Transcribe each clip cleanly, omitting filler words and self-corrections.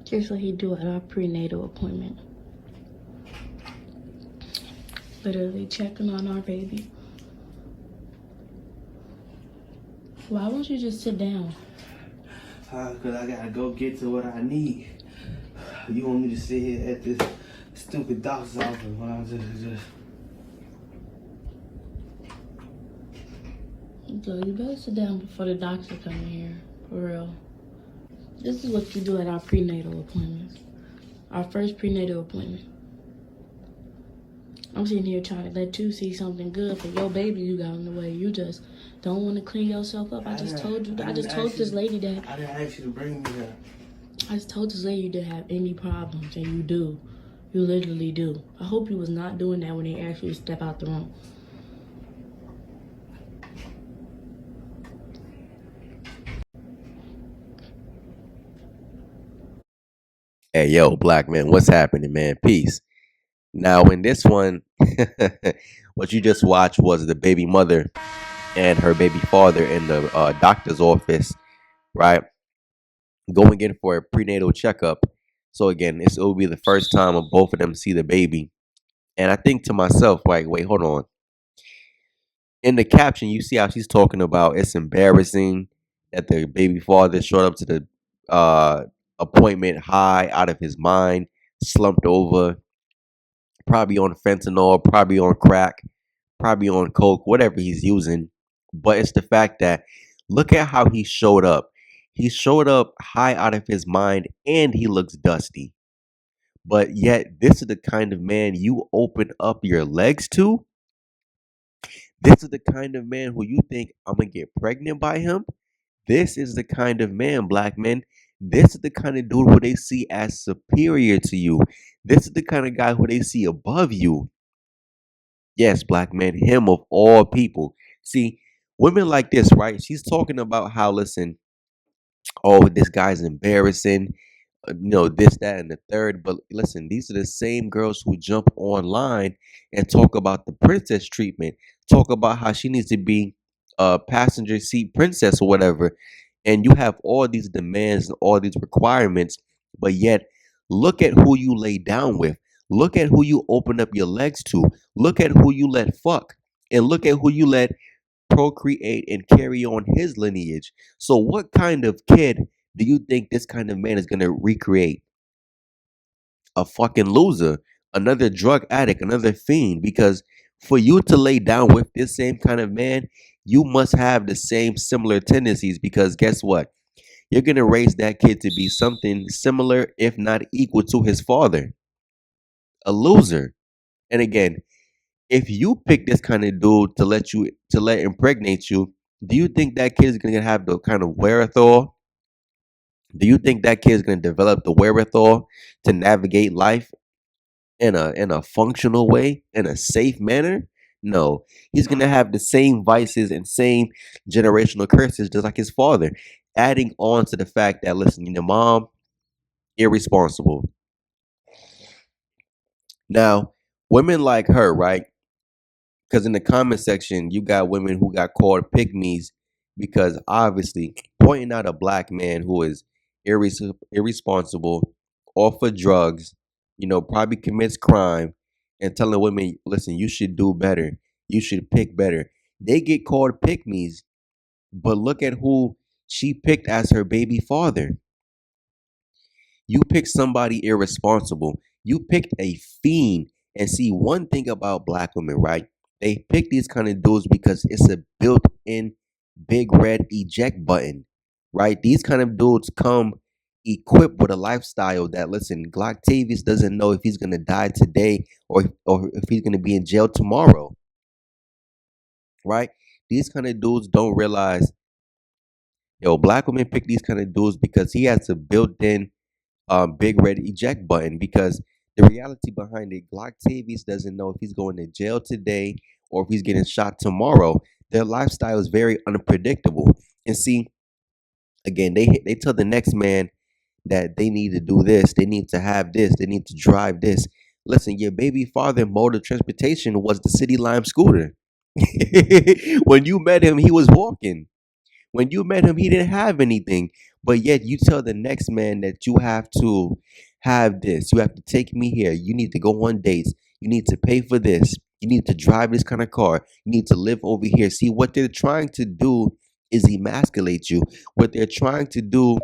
Here's what he do at our prenatal appointment. Literally checking on our baby. Why won't you just sit down? Because I gotta go get to what I need. You want me to sit here at this stupid doctor's office when I just... So you better sit down before the doctor come in here. For real. This is what you do at our prenatal appointments. Our first prenatal appointment. I'm sitting here trying to let you see something good for your baby you got in the way. You just don't want to clean yourself up. I just told this lady that. I didn't ask you to bring me here. I just told this lady you didn't have any problems, and you do. You literally do. I hope you was not doing that when they asked you to step out the room. Hey, yo, black man, what's happening, man? Peace. Now, in this one, what you just watched was the baby mother and her baby father in the doctor's office, right? Going in for a prenatal checkup. So again, it will be the first time of both of them see the baby. And I think to myself, like, wait, hold on. In the caption, you see how she's talking about it's embarrassing that the baby father showed up to the appointment high, out of his mind, slumped over, probably on fentanyl, probably on crack, probably on coke, whatever he's using. But it's the fact that look at how he showed up. He showed up high out of his mind and he looks dusty. But yet, this is the kind of man you open up your legs to. This is the kind of man who you think I'm going to get pregnant by him. This is the kind of man, black men. This is the kind of dude who they see as superior to you. This is the kind of guy who they see above you. Yes, black man, him of all people. See, women like this, right? She's talking about how, listen, oh, this guy's embarrassing, this, that, and the third. But listen, these are the same girls who jump online and talk about the princess treatment, talk about how she needs to be a passenger seat princess or whatever. And you have all these demands and all these requirements, but yet look at who you lay down with. Look at who you open up your legs to. Look at who you let fuck. And look at who you let procreate and carry on his lineage. So, what kind of kid do you think this kind of man is going to recreate? A fucking loser, another drug addict, another fiend. Because for you to lay down with this same kind of man, you must have the same similar tendencies. Because guess what? You're going to raise that kid to be something similar, if not equal to his father, a loser. And again, if you pick this kind of dude to let impregnate you, do you think that kid is gonna have the kind of wherewithal? Do you think that kid is gonna develop the wherewithal to navigate life in a functional way, in a safe manner? No, he's gonna have the same vices and same generational curses just like his father. Adding on to the fact that listen, your mom irresponsible. Now, women like her, right? Because in the comment section, you got women who got called pygmies because obviously pointing out a black man who is irresponsible, off of drugs, probably commits crime, and telling women, listen, you should do better. You should pick better. They get called pygmies, but look at who she picked as her baby father. You picked somebody irresponsible. You picked a fiend. And see, one thing about black women, right? They pick these kind of dudes because it's a built-in big red eject button, right? These kind of dudes come equipped with a lifestyle that, listen, Glocktavious doesn't know if he's gonna die today or if he's gonna be in jail tomorrow, right? These kind of dudes don't realize, yo, black women pick these kind of dudes because he has a built-in big red eject button because the reality behind it, Glocktavious doesn't know if he's going to jail today or if he's getting shot tomorrow. Their lifestyle is very unpredictable. And see, again, they tell the next man that they need to do this, they need to have this, they need to drive this. Listen, your baby father mode of transportation was the City Lime scooter. When you met him, he was walking. When you met him, he didn't have anything. But yet you tell the next man that you have to have this. You have to take me here. You need to go on dates. You need to pay for this. You need to drive this kind of car. You need to live over here. See, what they're trying to do is emasculate you. What they're trying to do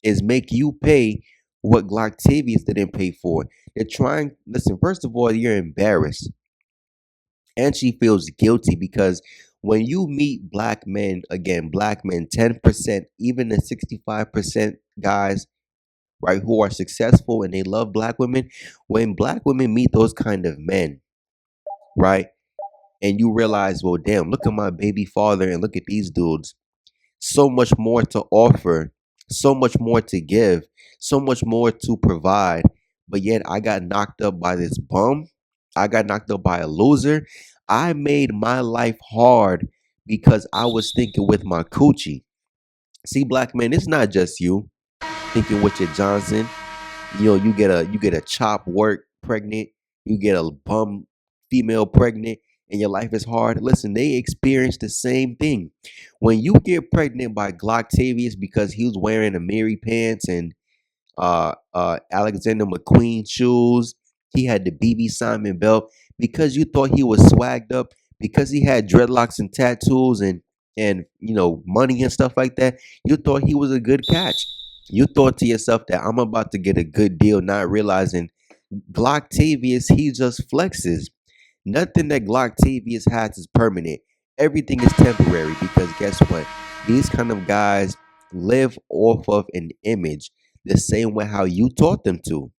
is make you pay what Glocktavious didn't pay for. They're trying, listen, first of all, you're embarrassed. And she feels guilty because when you meet black men, again, black men, 10%, even the 65% guys, right, who are successful and they love black women, when black women meet those kind of men, right, and you realize, well, damn, look at my baby father and look at these dudes, so much more to offer, so much more to give, so much more to provide. But yet I got knocked up by this bum. I got knocked up by a loser. I made my life hard because I was thinking with my coochie. See, black man, it's not just you thinking with your Johnson. You know, you get a chop work pregnant, you get a bum female pregnant, and your life is hard. Listen, they experience the same thing. When you get pregnant by Glocktavious because he was wearing a Mary pants and Alexander McQueen shoes, he had the BB Simon belt because you thought he was swagged up because he had dreadlocks and tattoos and you know money and stuff like that. You thought he was a good catch. You thought to yourself that I'm about to get a good deal, not realizing Glocktavious, he just flexes. Nothing that Glocktavious has is permanent. Everything is temporary because guess what? These kind of guys live off of an image the same way how you taught them to.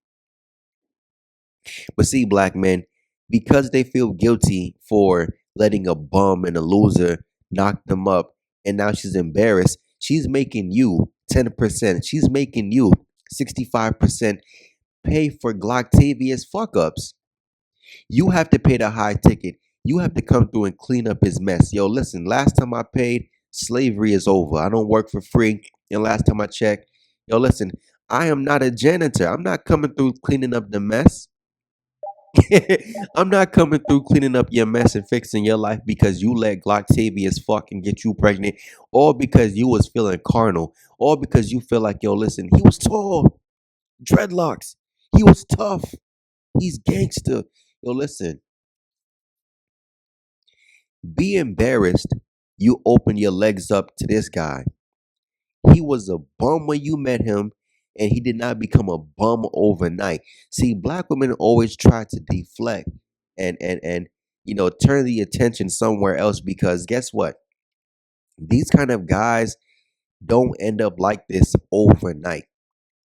But see, black men, because they feel guilty for letting a bum and a loser knock them up, and now she's embarrassed, she's making you 10%. She's making you 65% pay for Glocktavious fuck ups. You have to pay the high ticket. You have to come through and clean up his mess. Yo, listen, last time I paid, slavery is over. I don't work for free. And last time I checked, yo, listen, I am not a janitor. I'm not coming through cleaning up the mess. I'm not coming through cleaning up your mess and fixing your life because you let Glocktavious fucking get you pregnant, or because you was feeling carnal, or because you feel like, yo, listen, he was tall, dreadlocks, he was tough, he's gangster. Yo, listen, be embarrassed. You open your legs up to this guy. He was a bum when you met him, and he did not become a bum overnight. See, black women always try to deflect and you know turn the attention somewhere else because guess what? These kind of guys don't end up like this overnight,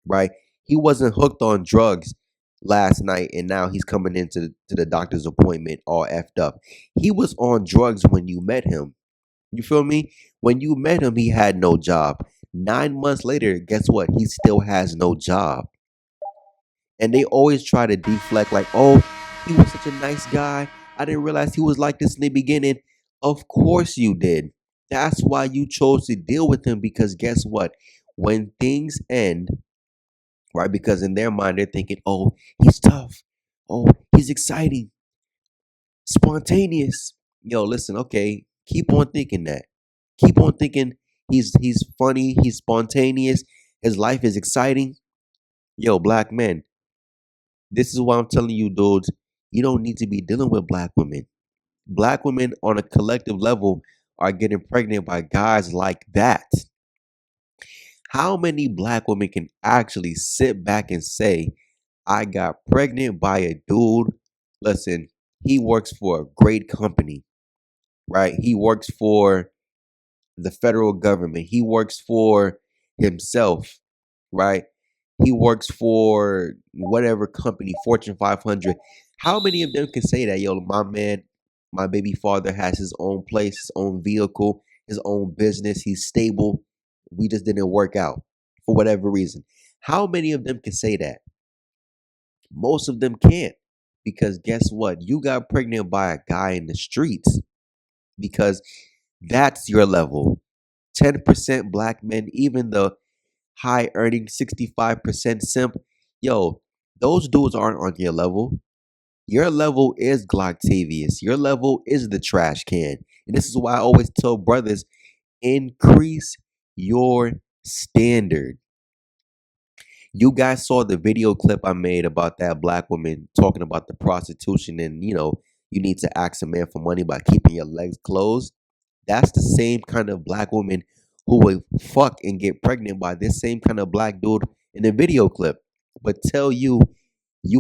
right? He wasn't hooked on drugs last night and now he's coming into to the doctor's appointment all effed up. He was on drugs when you met him. You feel me? When you met him, he had no job. 9 months later, guess what? He still has no job. And they always try to deflect, like, oh, he was such a nice guy. I didn't realize he was like this in the beginning. Of course you did. That's why you chose to deal with him because guess what? When things end, right? Because in their mind, they're thinking, oh, he's tough. Oh, he's exciting, spontaneous. Yo, listen, okay, keep on thinking that. Keep on thinking he's funny, he's spontaneous, his life is exciting. Yo, black men, this is why I'm telling you, dudes, you don't need to be dealing with black women. Black women on a collective level are getting pregnant by guys like that. How many black women can actually sit back and say, I got pregnant by a dude? Listen, he works for a great company, right? He works for the federal government. He works for himself, right? He works for whatever company, Fortune 500. How many of them can say that, yo, my man, my baby father has his own place, his own vehicle, his own business, he's stable. We just didn't work out for whatever reason. How many of them can say that? Most of them can't because guess what? You got pregnant by a guy in the streets because that's your level. 10% black men, even the high earning 65% simp, yo, those dudes aren't on your level. Your level is Glocktavious. Your level is the trash can. And this is why I always tell brothers increase your standard. You guys saw the video clip I made about that black woman talking about the prostitution and, you need to ask a man for money by keeping your legs closed. That's the same kind of black woman who would fuck and get pregnant by this same kind of black dude in the video clip. But tell you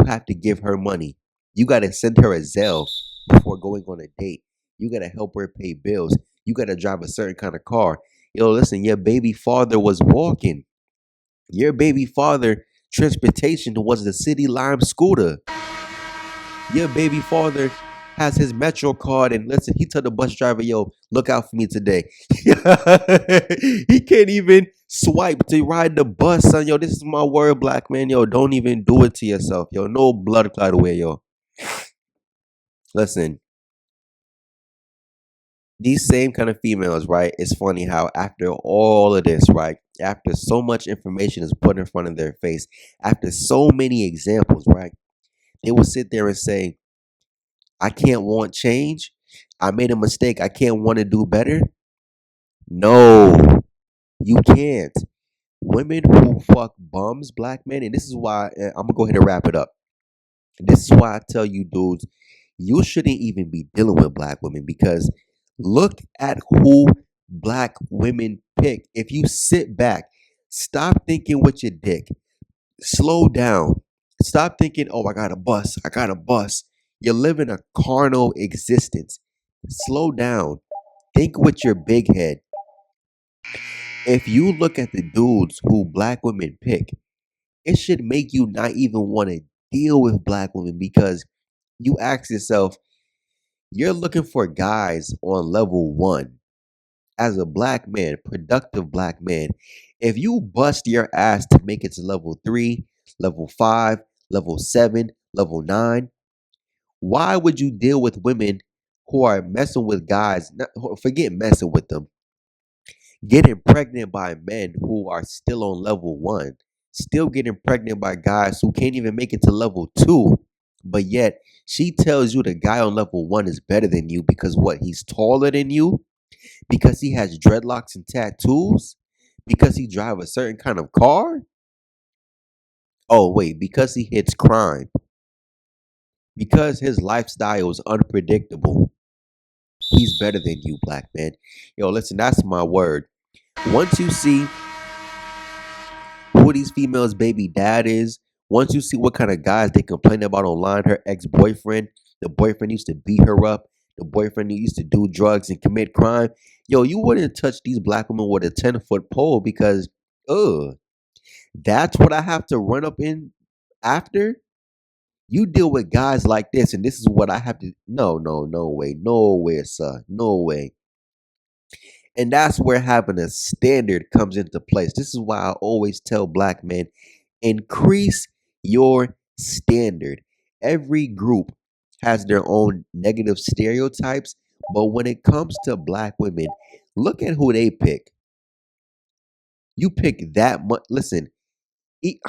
have to give her money. You got to send her a Zelle before going on a date. You got to help her pay bills. You got to drive a certain kind of car. Yo, listen, your baby father was walking. Your baby father transportation was the City Lime scooter. Your baby father has his Metro card, and listen, he told the bus driver, yo, look out for me today. He can't even swipe to ride the bus, son. Yo, this is my word, black man. Yo, don't even do it to yourself. Yo, no blood clot away, yo. Listen, these same kind of females, right? It's funny how after all of this, right? After so much information is put in front of their face, after so many examples, right? They will sit there and say, I can't want change. I made a mistake. I can't want to do better. No, you can't. Women who fuck bums, black men, and this is why I'm gonna go ahead and wrap it up. This is why I tell you, dudes, you shouldn't even be dealing with black women because look at who black women pick. If you sit back, stop thinking with your dick, slow down, stop thinking, oh, I got a bus, I got a bus. You're living a carnal existence. Slow down. Think with your big head. If you look at the dudes who black women pick, it should make you not even want to deal with black women because you ask yourself, you're looking for guys on level one. As a black man, productive black man, if you bust your ass to make it to level 3, level 5, level 7, level 9, why would you deal with women who are messing with guys? Forget messing with them, getting pregnant by men who are still on level 1, still getting pregnant by guys who can't even make it to level 2, but yet she tells you the guy on level 1 is better than you because what? He's taller than you, because he has dreadlocks and tattoos, because he drive a certain kind of car. Oh wait, because he hits crime, because his lifestyle is unpredictable. He's better than you, black man. Yo, listen, that's my word. Once you see who these females' baby dad is, once you see what kind of guys they complain about online, her ex-boyfriend, the boyfriend used to beat her up, the boyfriend who used to do drugs and commit crime, yo, you wouldn't touch these black women with a 10-foot pole because, that's what I have to run up in after? You deal with guys like this, and this is what I have to. No, no, no way. No way, sir. No way. And that's where having a standard comes into place. This is why I always tell black men increase your standard. Every group has their own negative stereotypes, but when it comes to black women, look at who they pick. You pick that much. Listen, e-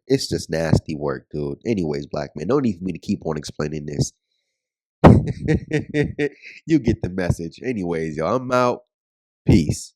it's just nasty work, dude. Anyways, black men, no need for me to keep on explaining this. You get the message. Anyways, y'all, I'm out. Peace.